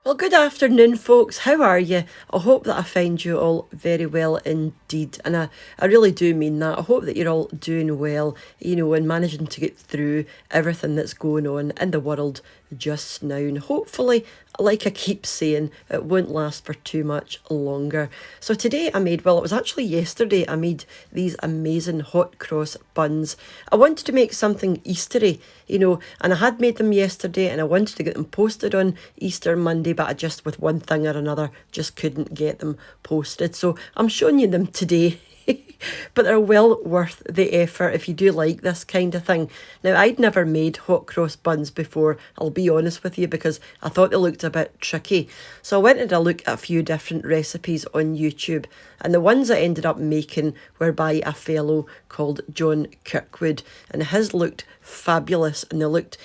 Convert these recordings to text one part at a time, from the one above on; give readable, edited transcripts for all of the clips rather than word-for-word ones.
Well, good afternoon, folks. How are you? I hope that I find you all very well indeed. And I really do mean that. I hope that you're all doing well, and managing to get through everything that's going on in the world just now. And hopefully, like I keep saying, it won't last for too much longer. So today it was actually yesterday, I made these amazing hot cross buns. I wanted to make something Eastery, and I had made them yesterday and I wanted to get them posted on Easter Monday, but I just, with one thing or another, just couldn't get them posted. So I'm showing you them today. But they're well worth the effort if you do like this kind of thing. Now, I'd never made hot cross buns before, I'll be honest with you, because I thought they looked a bit tricky. So I went and I looked at a few different recipes on YouTube, and the ones I ended up making were by a fellow called John Kirkwood, and his looked fabulous, and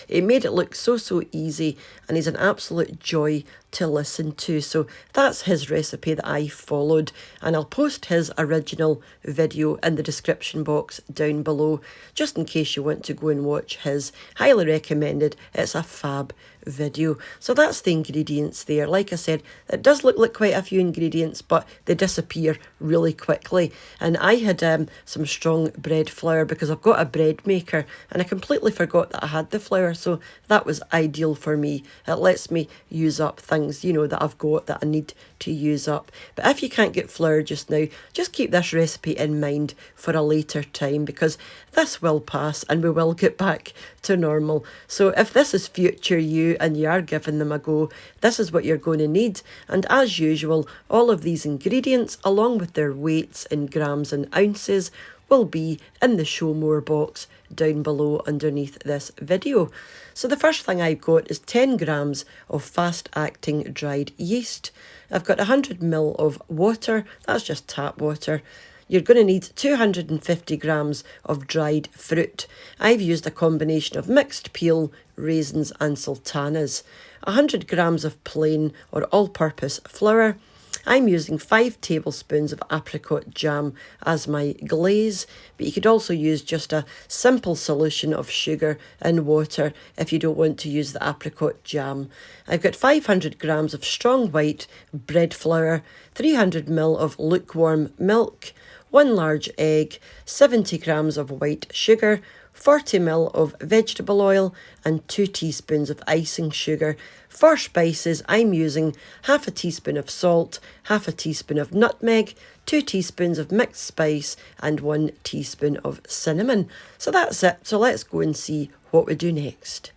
it made it look so easy, and he's an absolute joy to listen to. So that's his recipe that I followed, and I'll post his original video in the description box down below, just in case you want to go and watch his. Highly recommended. It's a fab video. So that's the ingredients there. Like I said, it does look like quite a few ingredients, but they disappear really quickly. And I had some strong bread flour because I've got a bread maker, and I completely forgot that I had the flour, so that was ideal for me. It lets me use up things, that I've got that I need to use up. But if you can't get flour just now, just keep this recipe in mind for a later time, because this will pass and we will get back to normal. So if this is future you and you are giving them a go, this is what you're going to need. And as usual, all of these ingredients, along with their weights in grams and ounces, will be in the show more box down below underneath this video. So the first thing I've got is 10 grams of fast acting dried yeast. I've got 100 ml of water, that's just tap water. You're going to need 250 grams of dried fruit. I've used a combination of mixed peel, raisins and sultanas. 100 grams of plain or all-purpose flour. I'm using 5 tablespoons of apricot jam as my glaze, but you could also use just a simple solution of sugar and water if you don't want to use the apricot jam. I've got 500 grams of strong white bread flour, 300 ml of lukewarm milk, 1 large egg, 70 grams of white sugar, 40 ml of vegetable oil and 2 teaspoons of icing sugar. For spices, I'm using half a teaspoon of salt, half a teaspoon of nutmeg, 2 teaspoons of mixed spice and 1 teaspoon of cinnamon. So that's it. So let's go and see what we do next.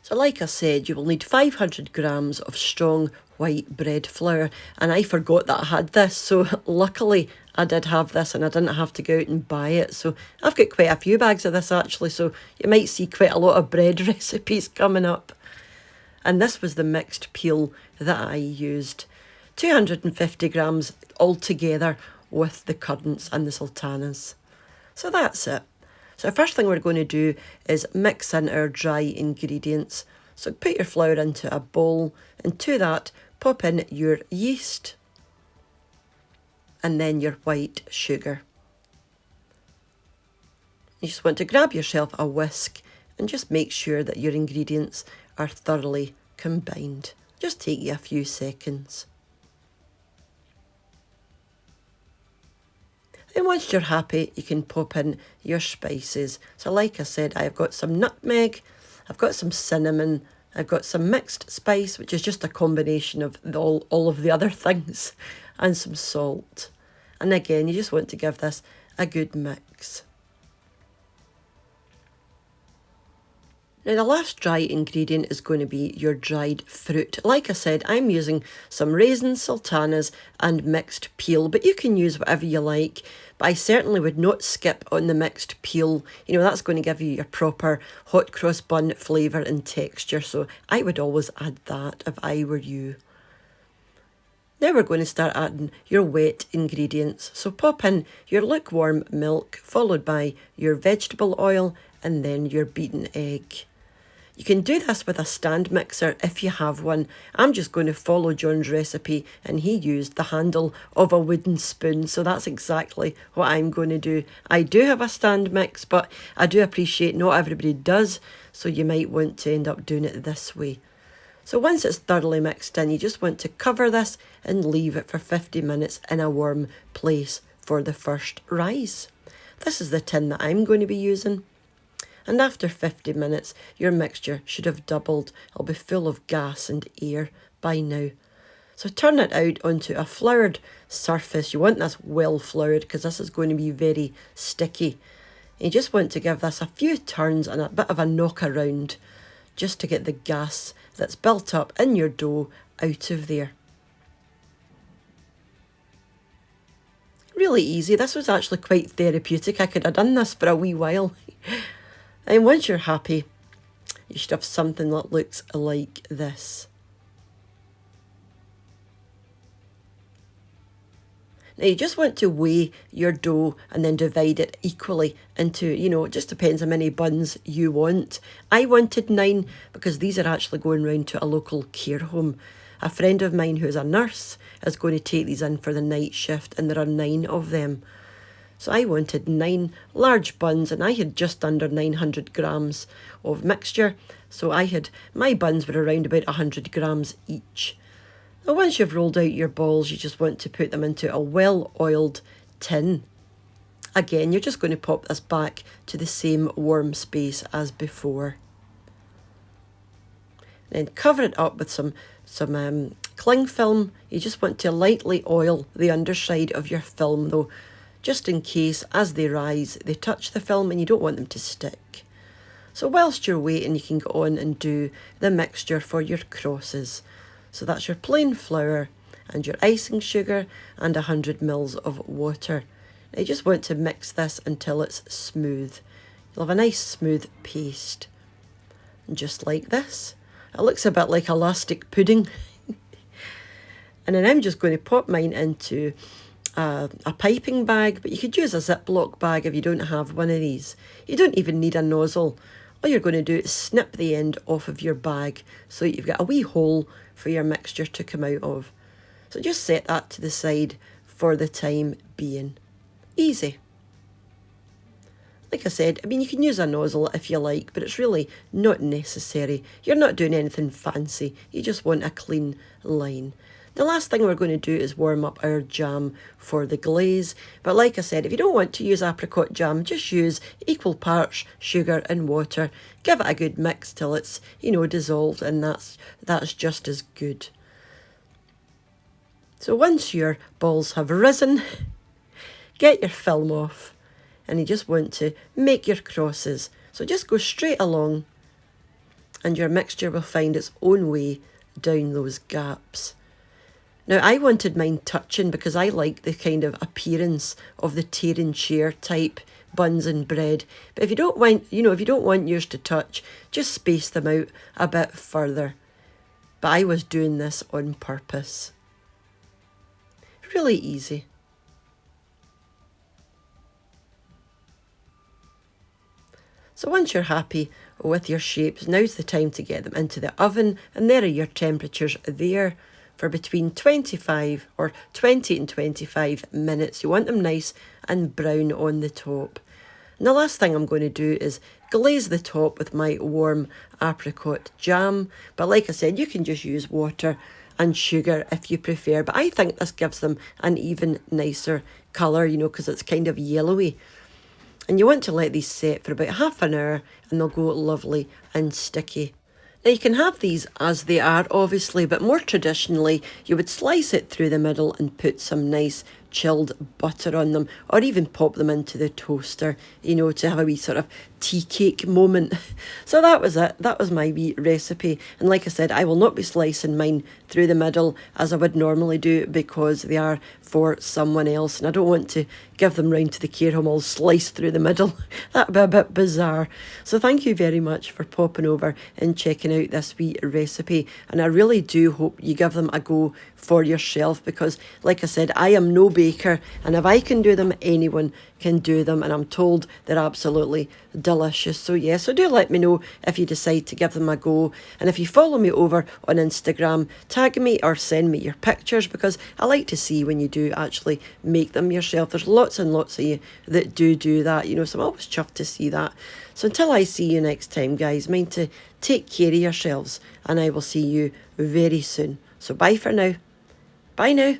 So like I said, you will need 500 grams of strong white bread flour, and I forgot that I had this, so luckily I did have this and I didn't have to go out and buy it. So I've got quite a few bags of this actually, so you might see quite a lot of bread recipes coming up. And this was the mixed peel that I used. 250 grams altogether with the currants and the sultanas. So that's it. So the first thing we're going to do is mix in our dry ingredients. So put your flour into a bowl, and to that pop in your yeast and then your white sugar. You just want to grab yourself a whisk and just make sure that your ingredients are thoroughly combined. Just take you a few seconds. And once you're happy, you can pop in your spices. So like I said, I've got some nutmeg, I've got some cinnamon, I've got some mixed spice, which is just a combination of all of the other things, and some salt. And again, you just want to give this a good mix. Now the last dry ingredient is going to be your dried fruit. Like I said, I'm using some raisins, sultanas and mixed peel, but you can use whatever you like. But I certainly would not skip on the mixed peel. That's going to give you your proper hot cross bun flavour and texture, so I would always add that if I were you. Now we're going to start adding your wet ingredients. So pop in your lukewarm milk, followed by your vegetable oil and then your beaten egg. You can do this with a stand mixer if you have one. I'm just going to follow John's recipe, and he used the handle of a wooden spoon, so that's exactly what I'm going to do. I do have a stand mix, but I do appreciate not everybody does, so you might want to end up doing it this way. So once it's thoroughly mixed in, you just want to cover this and leave it for 50 minutes in a warm place for the first rise. This is the tin that I'm going to be using. And after 50 minutes, your mixture should have doubled. It'll be full of gas and air by now. So turn it out onto a floured surface. You want this well floured because this is going to be very sticky. And you just want to give this a few turns and a bit of a knock around just to get the gas that's built up in your dough out of there. Really easy. This was actually quite therapeutic. I could have done this for a wee while. And once you're happy, you should have something that looks like this. Now you just want to weigh your dough and then divide it equally into, it just depends how many buns you want. I wanted 9 because these are actually going round to a local care home. A friend of mine who's a nurse is going to take these in for the night shift, and there are 9 of them. So I wanted 9 large buns, and I had just under 900 grams of mixture. So my buns were around about 100 grams each. Now once you've rolled out your balls, you just want to put them into a well-oiled tin. Again, you're just going to pop this back to the same warm space as before. Then cover it up with some cling film. You just want to lightly oil the underside of your film though, just in case as they rise they touch the film and you don't want them to stick. So whilst you're waiting, you can go on and do the mixture for your crosses. So that's your plain flour and your icing sugar and 100 ml of water. Now you just want to mix this until it's smooth. You'll have a nice smooth paste. And just like this. It looks a bit like elastic pudding. And then I'm just going to pop mine into a piping bag, but you could use a Ziploc bag if you don't have one of these. You don't even need a nozzle. All you're going to do is snip the end off of your bag so you've got a wee hole for your mixture to come out of. So just set that to the side for the time being. Easy. Like I said, you can use a nozzle if you like, but it's really not necessary. You're not doing anything fancy. You just want a clean line. The last thing we're going to do is warm up our jam for the glaze. But like I said, if you don't want to use apricot jam, just use equal parts sugar and water. Give it a good mix till it's, dissolved, and that's just as good. So once your balls have risen, get your film off. And you just want to make your crosses. So just go straight along and your mixture will find its own way down those gaps. Now I wanted mine touching because I like the kind of appearance of the tear and share type buns and bread. But if you don't want yours to touch, just space them out a bit further. But I was doing this on purpose. Really easy. So once you're happy with your shapes, now's the time to get them into the oven, and there are your temperatures there for between 20 and 25 minutes. You want them nice and brown on the top. And the last thing I'm going to do is glaze the top with my warm apricot jam. But like I said, you can just use water and sugar if you prefer. But I think this gives them an even nicer colour, because it's kind of yellowy. And you want to let these set for about half an hour and they'll go lovely and sticky. Now you can have these as they are obviously, but more traditionally you would slice it through the middle and put some nice chilled butter on them, or even pop them into the toaster, to have a wee sort of tea cake moment. So that was it. That was my wee recipe. And like I said, I will not be slicing mine through the middle as I would normally do because they are for someone else and I don't want to give them round to the care home all sliced through the middle. That'd be a bit bizarre. So thank you very much for popping over and checking out this wee recipe, and I really do hope you give them a go for your shelf, because like I said, I am no baker, and if I can do them, anyone can do them, and I'm told they're absolutely delicious. So yeah, so do let me know if you decide to give them a go, and if you follow me over on Instagram, tag me or send me your pictures, because I like to see when you do actually make them yourself. There's lots and lots of you that do that, you know, so I'm always chuffed to see that. So until I see you next time, guys, mind to take care of yourselves, and I will see you very soon. So bye for now. Bye now.